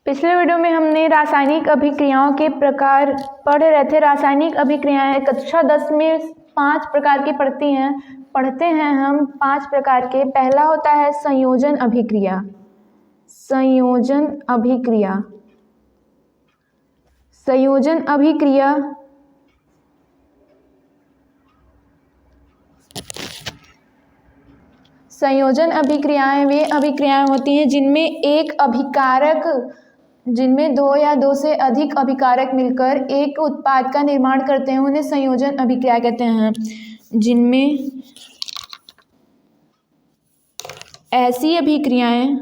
पिछले वीडियो में हमने रासायनिक अभिक्रियाओं के प्रकार पढ़ रहे थे। रासायनिक अभिक्रियाएं कक्षा 10 में 5 प्रकार की पढ़ते हैं हम 5 प्रकार के। पहला होता है संयोजन अभिक्रिया। संयोजन अभिक्रिया संयोजन अभिक्रिया संयोजन अभिक्रियाएं वे अभिक्रियाएं होती हैं जिनमें दो या दो से अधिक अभिकारक मिलकर एक उत्पाद का निर्माण करते हैं, उन्हें संयोजन अभिक्रिया कहते हैं। जिनमें ऐसी अभिक्रियाएं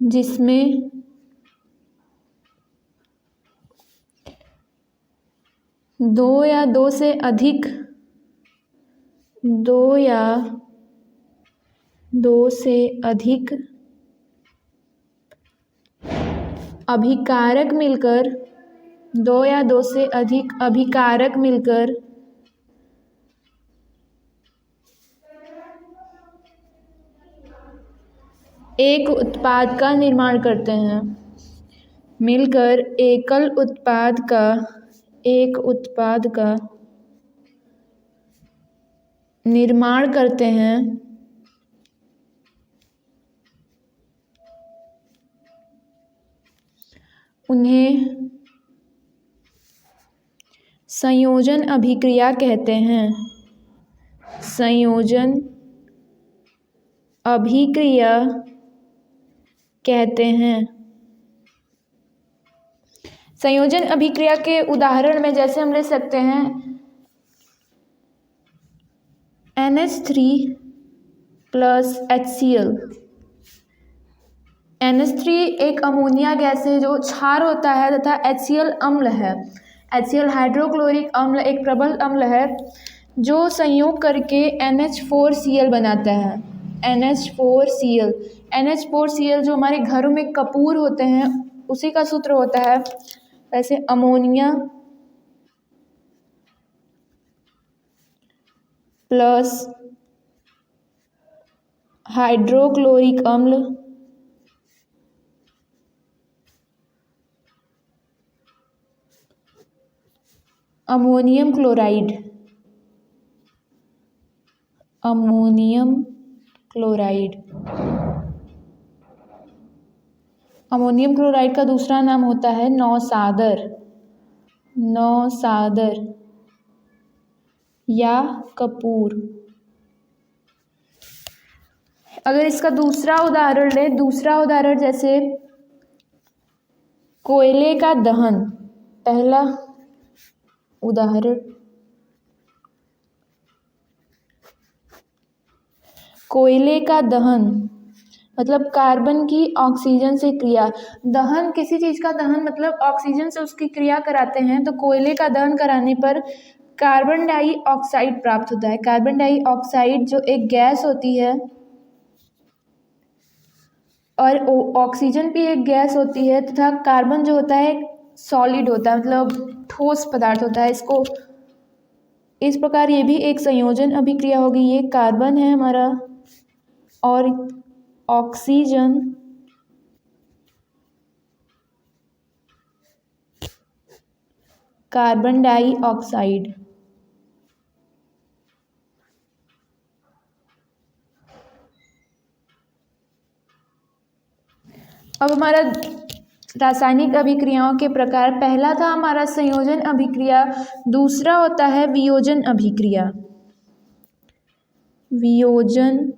जिसमें दो या दो से अधिक अभिकारक मिलकर एक उत्पाद का निर्माण करते हैं। मिलकर एक उत्पाद का निर्माण करते हैं। उन्हें संयोजन अभिक्रिया कहते हैं। संयोजन अभिक्रिया कहते हैं। संयोजन अभिक्रिया के उदाहरण में जैसे हम ले सकते हैं NH3 + HCl। NH3 एक अमोनिया गैस है जो क्षार होता है तथा HCl अम्ल है। HCl हाइड्रोक्लोरिक अम्ल एक प्रबल अम्ल है जो संयोग करके NH4Cl बनाता है। NH4Cl जो हमारे घरों में कपूर होते हैं उसी का सूत्र होता है। वैसे अमोनिया प्लस हाइड्रोक्लोरिक अम्ल अमोनियम क्लोराइड का दूसरा नाम होता है नौसादर या कपूर। अगर इसका दूसरा उदाहरण जैसे कोयले का दहन। पहला उदाहरण कोयले का दहन मतलब कार्बन की ऑक्सीजन से क्रिया। दहन किसी चीज़ का दहन मतलब ऑक्सीजन से उसकी क्रिया कराते हैं। तो कोयले का दहन कराने पर कार्बन डाइऑक्साइड प्राप्त होता है। कार्बन डाइऑक्साइड जो एक गैस होती है और ऑक्सीजन भी एक गैस होती है तथा कार्बन जो होता है सॉलिड होता है मतलब ठोस पदार्थ होता है। इसको इस प्रकार ये भी एक संयोजन अभिक्रिया होगी। ये कार्बन है हमारा और ऑक्सीजन कार्बन डाइऑक्साइड। अब हमारा रासायनिक अभिक्रियाओं के प्रकार पहला था हमारा संयोजन अभिक्रिया। दूसरा होता है वियोजन अभिक्रिया। वियोजन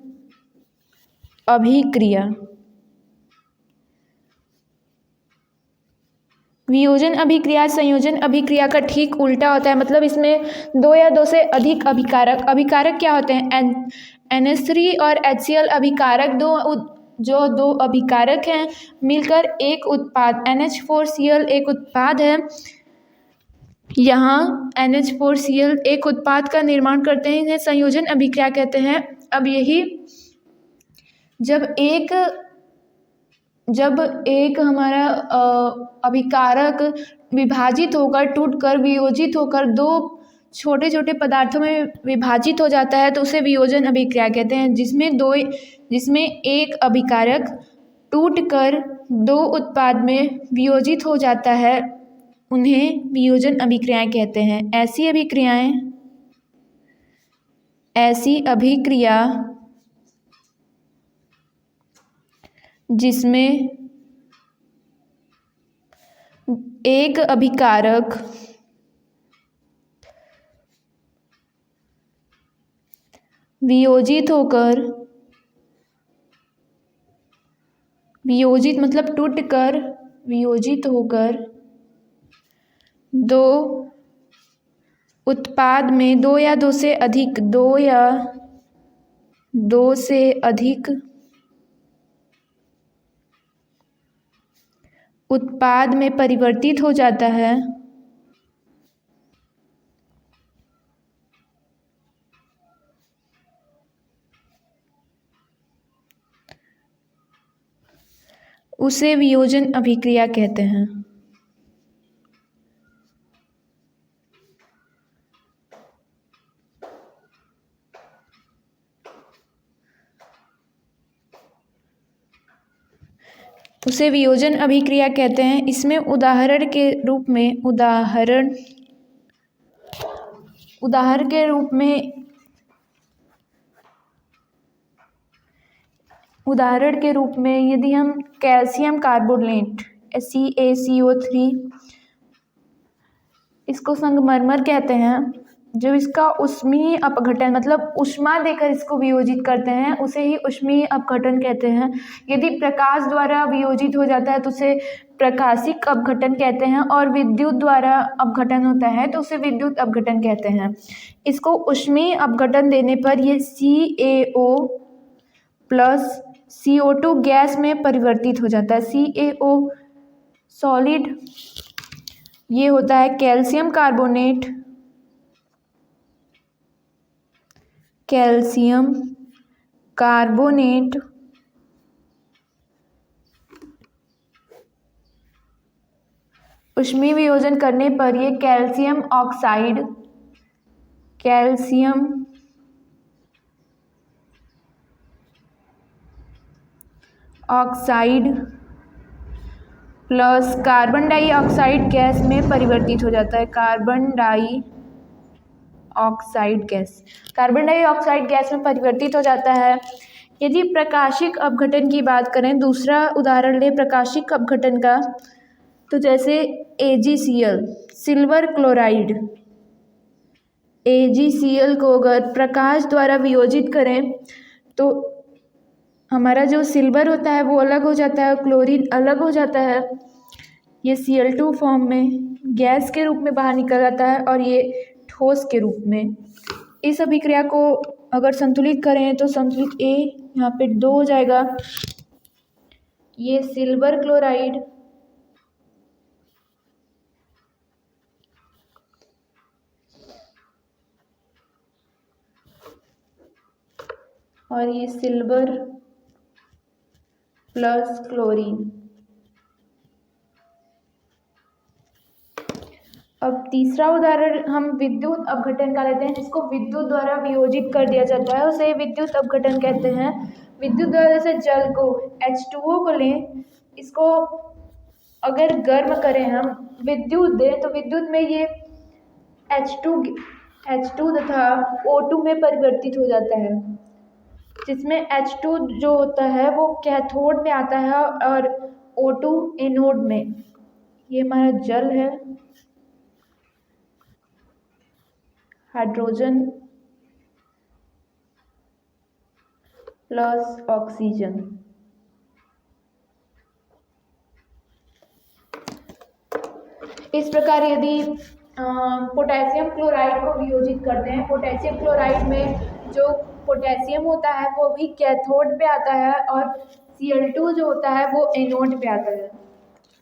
अभिक्रिया संयोजन अभिक्रिया का ठीक उल्टा होता है। मतलब इसमें दो या दो से अधिक अभिकारक क्या होते हैं? NH3 और HCl अभिकारक दो अभिकारक हैं मिलकर एक उत्पाद NH4Cl एक उत्पाद है। यहाँ NH4Cl एक उत्पाद का निर्माण करते हैं, इन्हें संयोजन अभिक्रिया कहते हैं। अब यही जब एक हमारा अभिकारक विभाजित होकर टूटकर वियोजित होकर दो छोटे छोटे पदार्थों में विभाजित हो जाता है तो उसे वियोजन अभिक्रिया कहते हैं, जिसमें एक अभिकारक टूटकर दो उत्पाद में वियोजित हो जाता है, उन्हें वियोजन अभिक्रियाएं कहते हैं। ऐसी अभिक्रिया जिसमें एक अभिकारक वियोजित मतलब टूटकर वियोजित होकर दो उत्पाद में दो या दो से अधिक उत्पाद में परिवर्तित हो जाता है, उसे वियोजन अभिक्रिया कहते हैं। इसमें उदाहरण के रूप में यदि हम कैल्शियम कार्बोनेट CaCO3 इसको संगमरमर कहते हैं, जब इसका ऊष्मीय अपघटन मतलब ऊष्मा देकर इसको वियोजित करते हैं उसे ही ऊष्मीय अपघटन कहते हैं। यदि प्रकाश द्वारा वियोजित हो जाता है तो उसे प्रकाशिक अपघटन कहते हैं, और विद्युत द्वारा अपघटन होता है तो उसे विद्युत अपघटन कहते हैं। इसको ऊष्मीय अपघटन देने पर ये CaO प्लस CO2 गैस में परिवर्तित हो जाता है। CaO सॉलिड ये होता है कैल्शियम कार्बोनेट ऊष्मीय वियोजन करने पर ये calcium oxide plus carbon dioxide gas में परिवर्तित हो जाता है। कार्बन डाइऑक्साइड गैस में परिवर्तित हो जाता है। यदि प्रकाशिक अपघटन की बात करें, दूसरा उदाहरण ले प्रकाशिक अपघटन का, तो जैसे AgCl सिल्वर क्लोराइड, AgCl को अगर प्रकाश द्वारा वियोजित करें तो हमारा जो सिल्वर होता है वो अलग हो जाता है, क्लोरीन अलग हो जाता है। ये Cl2 फॉर्म में गैस के रूप में बाहर निकल जाता है और ये ठोस के रूप में। इस अभिक्रिया को अगर संतुलित करें तो संतुलित A यहाँ पे 2 हो जाएगा। ये सिल्वर क्लोराइड और ये सिल्वर प्लस क्लोरीन। अब तीसरा उदाहरण हम विद्युत अपघटन का लेते हैं, जिसको विद्युत द्वारा वियोजित कर दिया जाता है, उसे विद्युत अपघटन कहते हैं। विद्युत द्वारा जैसे जल को H2O को लें, इसको अगर गर्म करें हम विद्युत दें तो विद्युत में ये H2 तथा O2 में परिवर्तित हो जाता है, जिसमें H2 जो होता है वो कैथोड में आता है और O2 एनोड में। ये हमारा जल है, हाइड्रोजन प्लस ऑक्सीजन। इस प्रकार यदि पोटेशियम क्लोराइड को वियोजित करते हैं, पोटेशियम क्लोराइड में जो पोटेशियम होता है वो भी कैथोड पे आता है और Cl2 जो होता है वो एनोड पे आता है।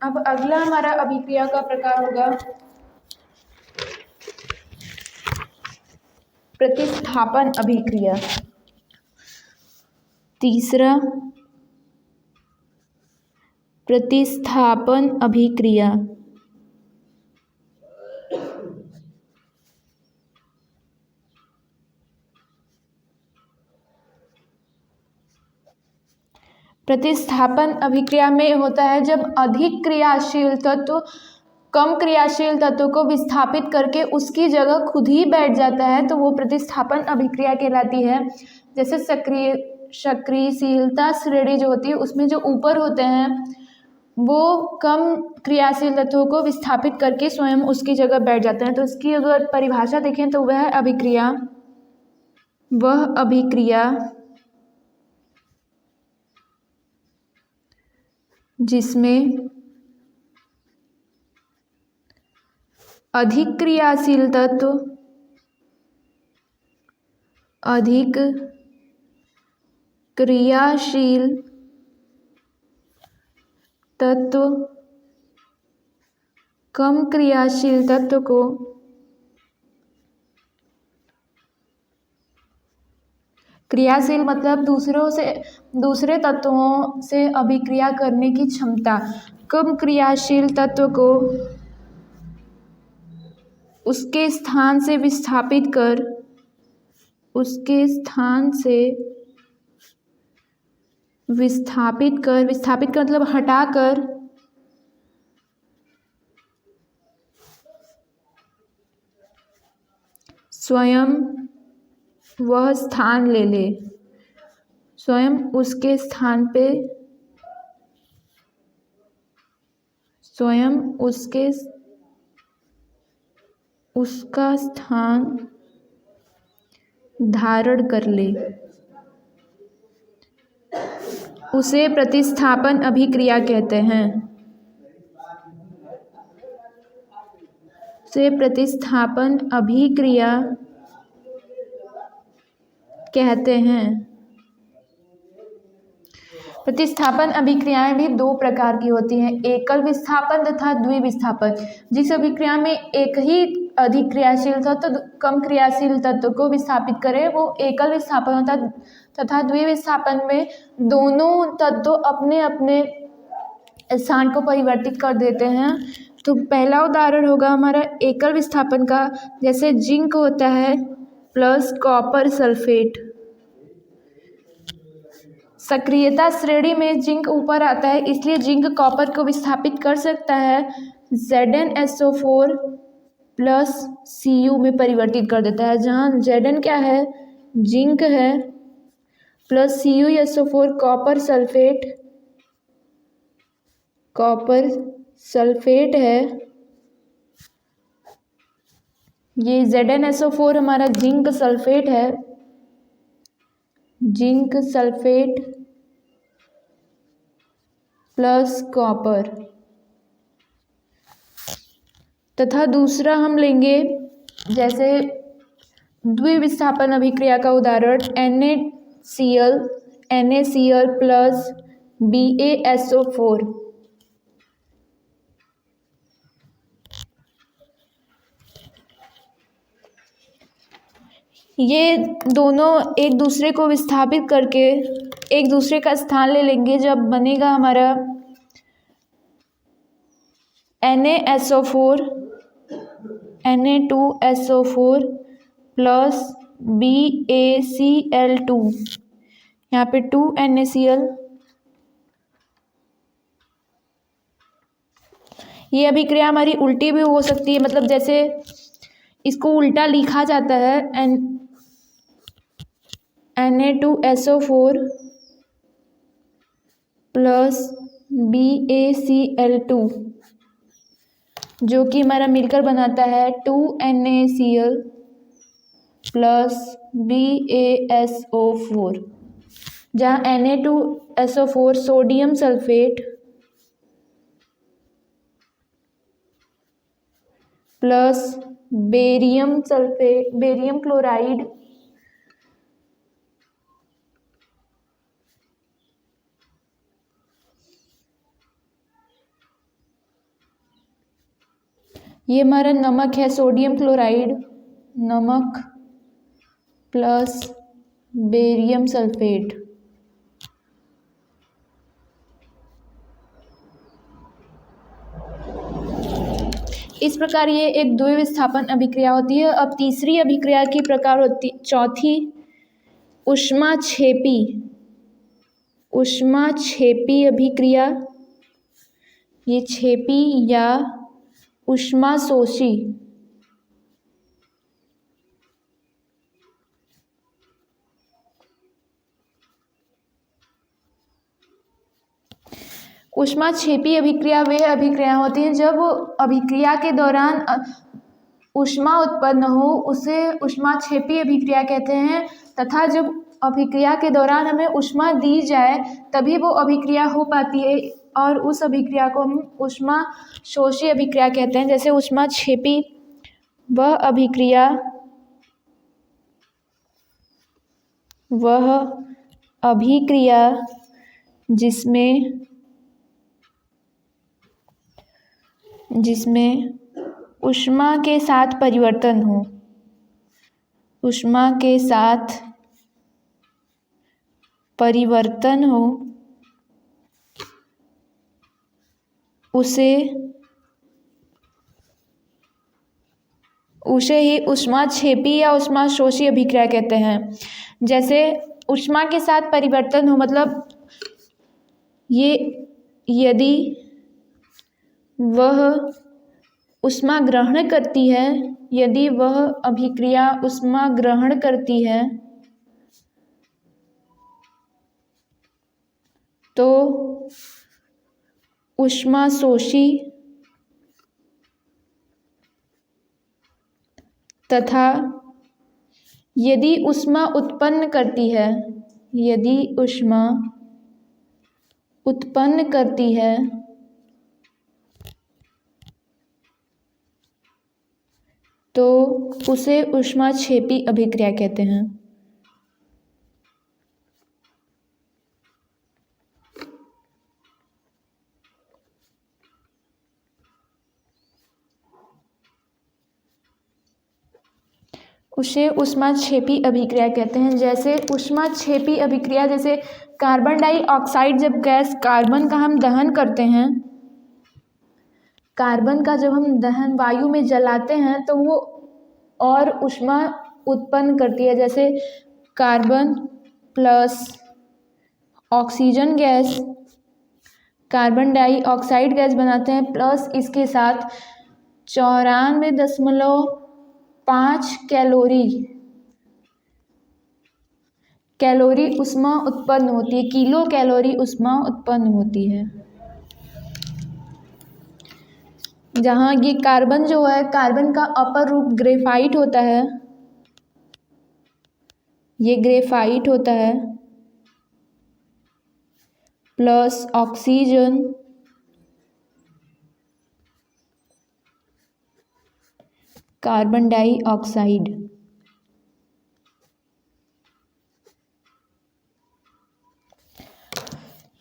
अब अगला हमारा अभिक्रिया का प्रकार होगा प्रतिस्थापन अभिक्रिया। तीसरा प्रतिस्थापन अभिक्रिया। प्रतिस्थापन अभिक्रिया में होता है जब अधिक क्रियाशील तत्व कम क्रियाशील तत्व को विस्थापित करके उसकी जगह खुद ही बैठ जाता है, तो वो प्रतिस्थापन अभिक्रिया कहलाती है। जैसे सक्रियशीलता श्रेणी जो होती है उसमें जो ऊपर होते हैं वो कम क्रियाशील तत्वों को विस्थापित करके स्वयं उसकी जगह बैठ जाते हैं। तो इसकी अगर परिभाषा देखें तो वह अभिक्रिया जिसमें अधिक क्रियाशील तत्व कम क्रियाशील तत्व को क्रियाशील मतलब दूसरे तत्वों से अभिक्रिया करने की क्षमता, कम क्रियाशील तत्व को उसके स्थान से विस्थापित कर विस्थापित मतलब हटाकर स्वयं वह स्थान ले ले, स्वयं उसके स्थान पे उसका स्थान धारण कर ले, उसे प्रतिस्थापन अभिक्रिया कहते हैं। प्रतिस्थापन अभिक्रियाएं भी दो प्रकार की होती हैं, एकल विस्थापन तथा द्विविस्थापन। जिस अभिक्रिया में एक ही अधिक क्रियाशील तत्व कम क्रियाशील तत्व को विस्थापित करे वो एकल विस्थापन होता है, तथा द्विविस्थापन में दोनों तत्व अपने अपने स्थान को परिवर्तित कर देते हैं। तो पहला उदाहरण होगा हमारा एकल विस्थापन का, जैसे जिंक होता है प्लस कॉपर सल्फेट। सक्रियता श्रेणी में जिंक ऊपर आता है इसलिए जिंक कॉपर को विस्थापित कर सकता है, ZnSO4 प्लस Cu में परिवर्तित कर देता है, जहाँ Zn क्या है, जिंक है, प्लस CuSO4 कॉपर सल्फेट है। ये ZnSO4 हमारा जिंक सल्फेट है, जिंक सल्फेट प्लस कॉपर। तथा दूसरा हम लेंगे जैसे द्विविस्थापन अभिक्रिया का उदाहरण NaCl प्लस BaSO4। ये दोनों एक दूसरे को विस्थापित करके एक दूसरे का स्थान ले लेंगे, जब बनेगा हमारा Na2SO4 प्लस BaCl2। यहाँ पे 2 NaCl। ये अभिक्रिया हमारी उल्टी भी हो सकती है, मतलब जैसे इसको उल्टा लिखा जाता है Na2SO4 प्लस BaCl2, जो कि हमारा मिलकर बनाता है 2 NaCl प्लस BaSO4, जहाँ Na2SO4 sodium sulphate plus barium chloride ये हमारा नमक है, सोडियम क्लोराइड नमक प्लस बेरियम सल्फेट। इस प्रकार ये एक द्विविस्थापन अभिक्रिया होती है। अब तीसरी अभिक्रिया की प्रकार होती, चौथी ऊष्माक्षेपी ऊष्माक्षेपी अभिक्रिया, ये क्षेपी या ऊष्माशोषी। ऊष्माक्षेपी अभिक्रिया वे अभिक्रिया होती हैं जब अभिक्रिया के दौरान ऊष्मा उत्पन्न हो, उसे ऊष्माक्षेपी अभिक्रिया कहते हैं। तथा जब अभिक्रिया के दौरान हमें ऊष्मा दी जाए तभी वो अभिक्रिया हो पाती है, और उस अभिक्रिया को हम ऊष्माशोषी अभिक्रिया कहते हैं। जैसे ऊष्माक्षेपी वह अभिक्रिया जिसमें ऊष्मा के साथ परिवर्तन हो, ऊष्मा के साथ परिवर्तन हो, उसे ही ऊष्माक्षेपी या ऊष्माशोषी अभिक्रिया कहते हैं। जैसे ऊष्मा के साथ परिवर्तन हो मतलब ये यदि वह ऊष्मा ग्रहण करती है, यदि वह अभिक्रिया ऊष्मा ग्रहण करती है तो ऊष्माशोषी तथा यदि ऊष्मा उत्पन्न करती है, यदि ऊष्मा उत्पन्न करती है तो उसे ऊष्माक्षेपी अभिक्रिया कहते हैं। उसे ऊष्माक्षेपी अभिक्रिया कहते हैं। जैसे ऊष्माक्षेपी अभिक्रिया, जैसे कार्बन डाइऑक्साइड, जब गैस कार्बन का हम दहन करते हैं, कार्बन का जब हम दहन वायु में जलाते हैं तो वो और ऊष्मा उत्पन्न करती है। जैसे carbon plus oxygen gas carbon dioxide gas बनाते हैं, प्लस इसके साथ 94.5 कैलोरी ऊष्मा उत्पन्न होती है, किलो कैलोरी ऊष्मा उत्पन्न होती है। जहाँ ये कार्बन जो है, कार्बन का अपर रूप ग्रेफाइट होता है, ये ग्रेफाइट होता है, प्लस ऑक्सीजन कार्बन डाइऑक्साइड।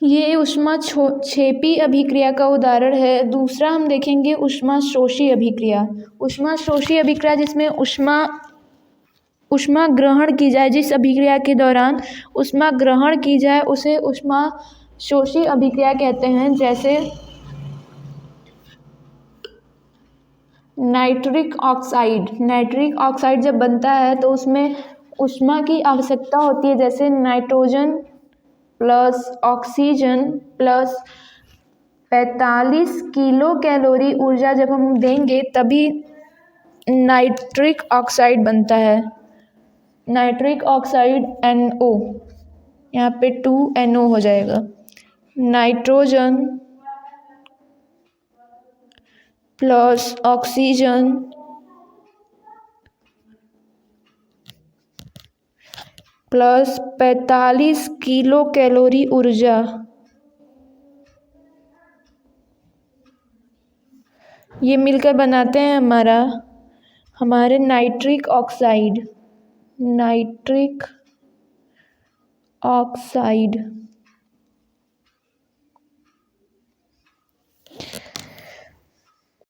ये ऊष्माक्षेपी अभिक्रिया का उदाहरण है। दूसरा हम देखेंगे ऊष्माशोषी अभिक्रिया। ऊष्माशोषी अभिक्रिया जिसमें ऊष्मा ग्रहण की जाए, जिस अभिक्रिया के दौरान ऊष्मा ग्रहण की जाए उसे ऊष्माशोषी अभिक्रिया कहते हैं। जैसे नाइट्रिक ऑक्साइड जब बनता है तो उसमें ऊष्मा की आवश्यकता होती है। जैसे nitrogen plus oxygen plus 45 kilo calorie ऊर्जा जब हम देंगे तभी नाइट्रिक ऑक्साइड बनता है। नाइट्रिक ऑक्साइड NO, यहाँ पे 2NO हो जाएगा। Nitrogen plus oxygen plus 45 kilo calorie ऊर्जा, ये मिलकर बनाते हैं हमारे नाइट्रिक ऑक्साइड।